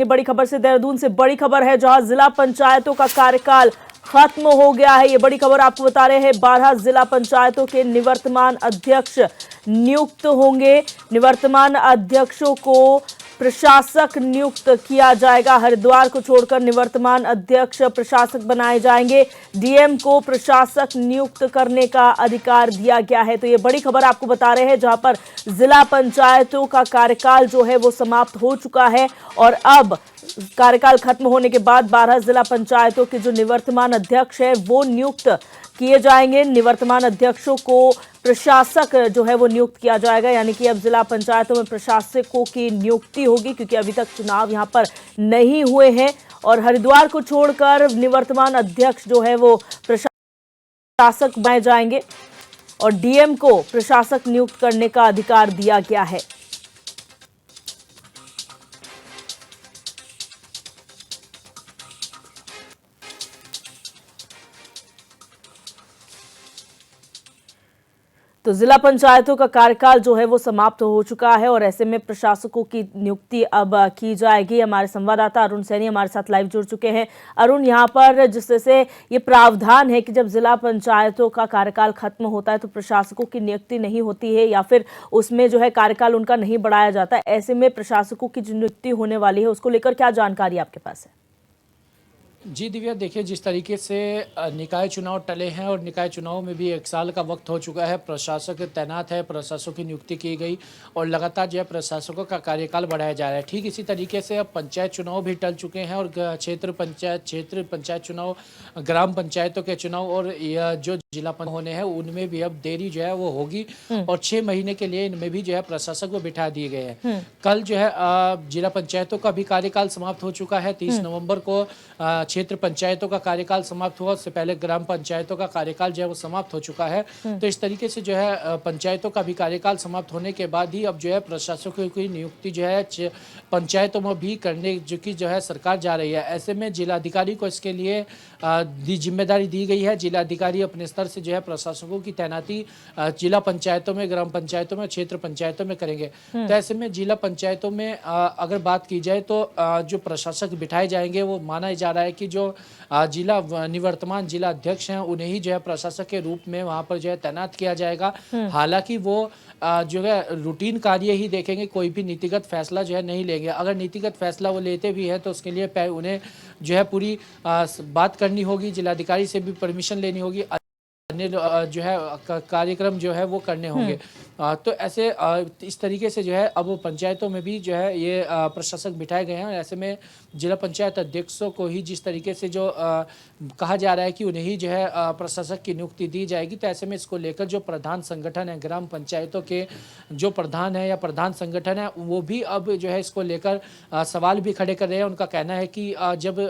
ये बड़ी खबर से देहरादून से बड़ी खबर है, जहां जिला पंचायतों का कार्यकाल खत्म हो गया है। ये बड़ी खबर आपको बता रहे हैं, 12 जिला पंचायतों के निवर्तमान अध्यक्ष नियुक्त होंगे। निवर्तमान अध्यक्षों को प्रशासक नियुक्त किया जाएगा। हरिद्वार को छोड़कर निवर्तमान अध्यक्ष प्रशासक बनाए जाएंगे। डीएम को प्रशासक नियुक्त करने का अधिकार दिया गया है। तो ये बड़ी खबर आपको बता रहे हैं, जहां पर जिला पंचायतों का कार्यकाल जो है वो समाप्त हो चुका है और अब कार्यकाल खत्म होने के बाद 12 जिला पंचायतों के जो निवर्तमान अध्यक्ष है वो नियुक्त किए जाएंगे। निवर्तमान अध्यक्षों को प्रशासक जो है वो नियुक्त किया जाएगा, यानी कि अब जिला पंचायतों में प्रशासकों की नियुक्ति होगी, क्योंकि अभी तक चुनाव यहां पर नहीं हुए हैं। और हरिद्वार को छोड़कर निवर्तमान अध्यक्ष जो है वो प्रशासक बनाए जाएंगे और डीएम को प्रशासक नियुक्त करने का अधिकार दिया गया है। तो जिला पंचायतों का कार्यकाल जो है वो समाप्त हो चुका है और ऐसे में प्रशासकों की नियुक्ति अब की जाएगी। हमारे संवाददाता अरुण सैनी हमारे साथ लाइव जुड़ चुके हैं। अरुण, यहाँ पर जिस तरह से ये प्रावधान है कि जब जिला पंचायतों का कार्यकाल खत्म होता है तो प्रशासकों की नियुक्ति नहीं होती है या फिर उसमें जो है कार्यकाल उनका नहीं बढ़ाया जाता, ऐसे में प्रशासकों की जो नियुक्ति होने वाली है उसको लेकर क्या जानकारी आपके पास है? जी दिव्या, देखिए जिस तरीके से निकाय चुनाव टले हैं और निकाय चुनाव में भी 1 साल का वक्त हो चुका है, प्रशासक तैनात है, प्रशासकों की नियुक्ति की गई और लगातार जो है प्रशासकों का कार्यकाल बढ़ाया जा रहा है। ठीक इसी तरीके से अब पंचायत चुनाव भी टल चुके हैं और क्षेत्र पंचायत चुनाव, ग्राम पंचायतों के चुनाव और जो जिला पंचायत होने हैं उनमें भी अब देरी जो है वो होगी और 6 महीने के लिए इनमें भी जो है प्रशासक वो बिठा दिए गए हैं। कल जो है जिला पंचायतों का भी कार्यकाल समाप्त हो चुका है। 30 नवंबर को क्षेत्र पंचायतों का कार्यकाल समाप्त हुआ, उससे पहले ग्राम पंचायतों का कार्यकाल जो है वो समाप्त हो चुका है। तो इस तरीके से जो है पंचायतों का भी कार्यकाल समाप्त होने के बाद ही अब जो है प्रशासकों की नियुक्ति जो है पंचायतों में भी करने जो है सरकार जा रही है। ऐसे में जिलाधिकारी को इसके लिए जिम्मेदारी दी गई है। जिलाधिकारी अपने स्तर से जो है प्रशासकों की तैनाती जिला पंचायतों में, ग्राम पंचायतों में, क्षेत्र पंचायतों में करेंगे। तो ऐसे में जिला पंचायतों में अगर बात की जाए तो जो प्रशासक बिठाए जाएंगे वो माना जा रहा है कि जो निवर्तमान जिला अध्यक्ष हैं उन्हें ही जो है प्रशासक के रूप में वहां पर जो है तैनात किया जाएगा। हालांकि वो जो है रूटीन कार्य ही देखेंगे, कोई भी नीतिगत फैसला जो है नहीं लेंगे। अगर नीतिगत फैसला वो लेते भी हैं तो उसके लिए उन्हें जो है पूरी बात करनी होगी, जिलाधिकारी से भी परमिशन लेनी होगी, अन्य जो है कार्यक्रम जो है वो करने होंगे। तो ऐसे इस तरीके से जो है अब पंचायतों में भी जो है ये प्रशासक बिठाए गए हैं। ऐसे में जिला पंचायत अध्यक्षों को ही जिस तरीके से जो कहा जा रहा है कि उन्हें ही जो है प्रशासक की नियुक्ति दी जाएगी, तो ऐसे में इसको लेकर जो प्रधान संगठन है, ग्राम पंचायतों के जो प्रधान है या प्रधान संगठन है, वो भी अब जो है इसको लेकर सवाल भी खड़े कर रहे हैं। उनका कहना है कि जब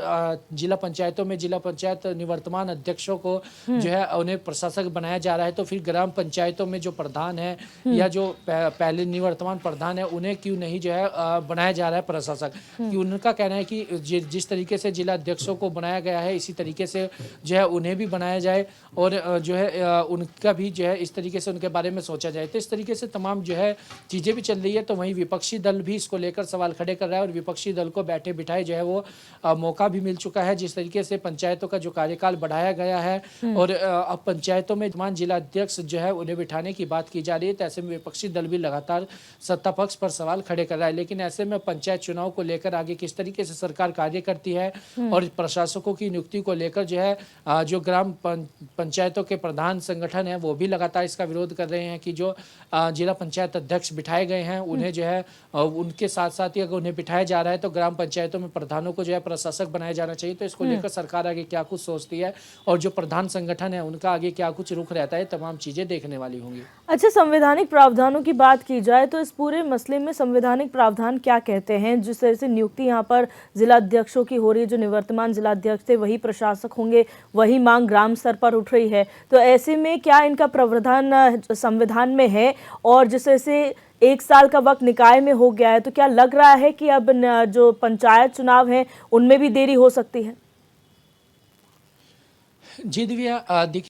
जिला पंचायतों में जिला पंचायत निवर्तमान अध्यक्षों को जो है उन्हें प्रशासक बनाया जा रहा है, तो फिर ग्राम पंचायतों में जो प्रधान है या जो पहले निवर्तमान प्रधान है उन्हें क्यों नहीं जो है बनाया जा रहा है प्रशासक। कि उनका कहना है कि जिस तरीके से जिला अध्यक्षों को बनाया गया है इसी तरीके से जो है उन्हें भी बनाया जाए और जो है उनका भी जो है इस तरीके से उनके बारे में सोचा जाए। तो इस तरीके से तमाम जो है चीज़ें भी चल रही है। तो वहीं विपक्षी दल भी इसको लेकर सवाल खड़े कर रहा है और विपक्षी दल को बैठे बिठाए जो है वो मौका भी मिल चुका है। जिस तरीके से पंचायतों का जो कार्यकाल बढ़ाया गया है और अब पंचायतों में तमाम जिला अध्यक्ष जो है उन्हें बिठाने की बात की जा रही है, तो ऐसे में विपक्षी दल भी लगातार सत्ता पक्ष पर सवाल खड़े कर रहा है। लेकिन ऐसे में पंचायत चुनाव को लेकर आगे किस तरीके से सरकार कार्य करती है और प्रशासकों की नियुक्ति को लेकर जो है जो ग्राम पंचायतों के प्रधान संगठन है वो भी लगातार इसका विरोध कर रहे हैं कि जो जिला पंचायत अध्यक्ष बिठाए गए हैं उन्हें जो है उनके साथ साथ ही अगर उन्हें बिठाया जा रहा है तो ग्राम पंचायतों में प्रधानों को जो है प्रशासक बनाया जाना चाहिए। तो इसको लेकर सरकार आगे क्या कुछ सोचती है और जो प्रधान संगठन है उनका आगे क्या कुछ रुख रहता है, तमाम चीजें देखने वाली होंगी। अच्छा, संवैधानिक प्रावधानों की बात की जाए तो इस पूरे मसले में संवैधानिक प्रावधान क्या कहते हैं? जिस तरह से नियुक्ति यहाँ पर जिला अध्यक्षों की हो रही है, जो निवर्तमान जिला अध्यक्ष थे वही प्रशासक होंगे, वही मांग ग्राम स्तर पर उठ रही है, तो ऐसे में क्या इनका प्रावधान संविधान में है? और जिस तरह से 1 साल का वक्त निकाय में हो गया है, तो क्या लग रहा है कि अब जो पंचायत चुनाव है उनमें भी देरी हो सकती है? जी दिव्या, देखिए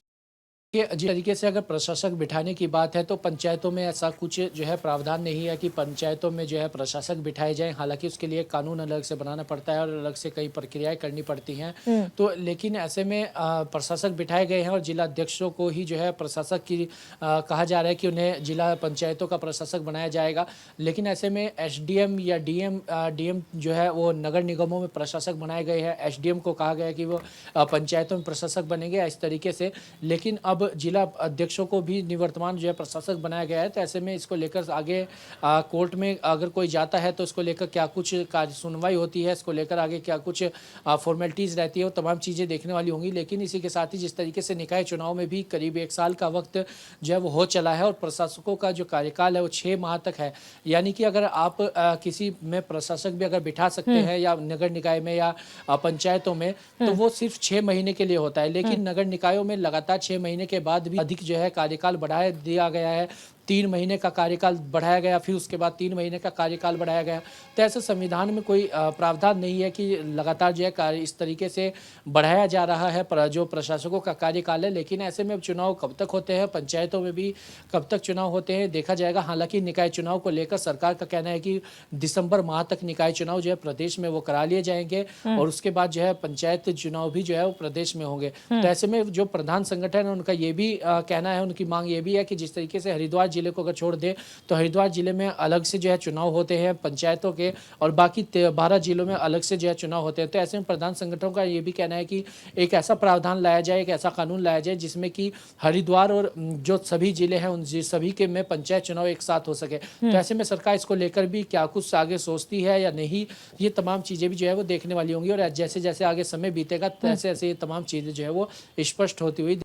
कि जिस तरीके से अगर प्रशासक बिठाने की बात है तो पंचायतों में ऐसा कुछ जो है प्रावधान नहीं है कि पंचायतों में जो है प्रशासक बिठाए जाएं। हालांकि उसके लिए कानून अलग से बनाना पड़ता है और अलग से कई प्रक्रियाएं करनी पड़ती हैं। तो लेकिन ऐसे में प्रशासक बिठाए गए हैं और जिला अध्यक्षों को ही जो है प्रशासक की कहा जा रहा है कि उन्हें जिला पंचायतों का प्रशासक बनाया जाएगा। लेकिन ऐसे में एसडीएम या डीएम जो है वो नगर निगमों में प्रशासक बनाए गए हैं। एसडीएम को कहा गया है कि वो पंचायतों में प्रशासक बनेंगे इस तरीके से। लेकिन अब जिला अध्यक्षों को भी निवर्तमान जो है प्रशासक बनाया गया है। तो ऐसे में इसको लेकर आगे कोर्ट में अगर कोई जाता है तो इसको लेकर क्या कुछ कार्य सुनवाई होती है, इसको लेकर आगे क्या कुछ फॉर्मेलिटीज़ रहती है, वो तमाम चीज़ें देखने वाली होंगी। लेकिन इसी के साथ ही जिस तरीके से निकाय चुनाव में भी करीब 1 साल का वक्त जो है वो हो चला है और प्रशासकों का जो कार्यकाल है वो 6 माह तक है। यानी कि अगर आप किसी में प्रशासक भी अगर बिठा सकते हैं या नगर निकाय में या पंचायतों में, तो वो सिर्फ 6 महीने के लिए होता है। लेकिन नगर निकायों में लगातार 6 महीने के बाद भी अधिक जो है कार्यकाल बढ़ा दिया गया है। 3 महीने का कार्यकाल बढ़ाया गया, फिर उसके बाद 3 महीने का कार्यकाल बढ़ाया गया। तो ऐसे संविधान में कोई प्रावधान नहीं है कि लगातार जो है कार्य इस तरीके से बढ़ाया जा रहा है जो प्रशासकों का कार्यकाल है। लेकिन ऐसे में अब चुनाव कब तक होते हैं, पंचायतों में भी कब तक चुनाव होते हैं, देखा जाएगा। हालांकि निकाय चुनाव को लेकर सरकार का कहना है कि दिसंबर माह तक निकाय चुनाव जो है प्रदेश में वो करा लिए जाएंगे और उसके बाद जो है पंचायत चुनाव भी जो है वो प्रदेश में होंगे। तो ऐसे में जो प्रधान संगठन है उनका ये भी कहना है, उनकी मांग ये भी है कि जिस तरीके से हरिद्वार जिले को अगर छोड़ दे तो हरिद्वार जिले में अलग से जो है चुनाव होते हैं पंचायतों के और बाकी 12 जिलों में अलग से जो है चुनाव होते हैं। तो ऐसे में प्रधान संगठनों का ये भी कहना है कि एक ऐसा प्रावधान लाया जाए, एक ऐसा कानून लाया जाए जिसमें कि हरिद्वार और जो सभी जिले हैं उन सभी के में पंचायत चुनाव एक साथ हो सके। तो ऐसे में सरकार इसको लेकर भी क्या कुछ आगे सोचती है या नहीं, ये तमाम चीजें भी जो है वो देखने वाली होंगी और जैसे जैसे आगे समय बीतेगा तैसे ऐसे ये तमाम चीजें जो है वो स्पष्ट होती हुई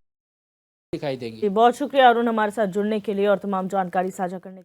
दिखाई देंगी। बहुत शुक्रिया अरुण हमारे साथ जुड़ने के लिए और तमाम जानकारी साझा करने के लिए।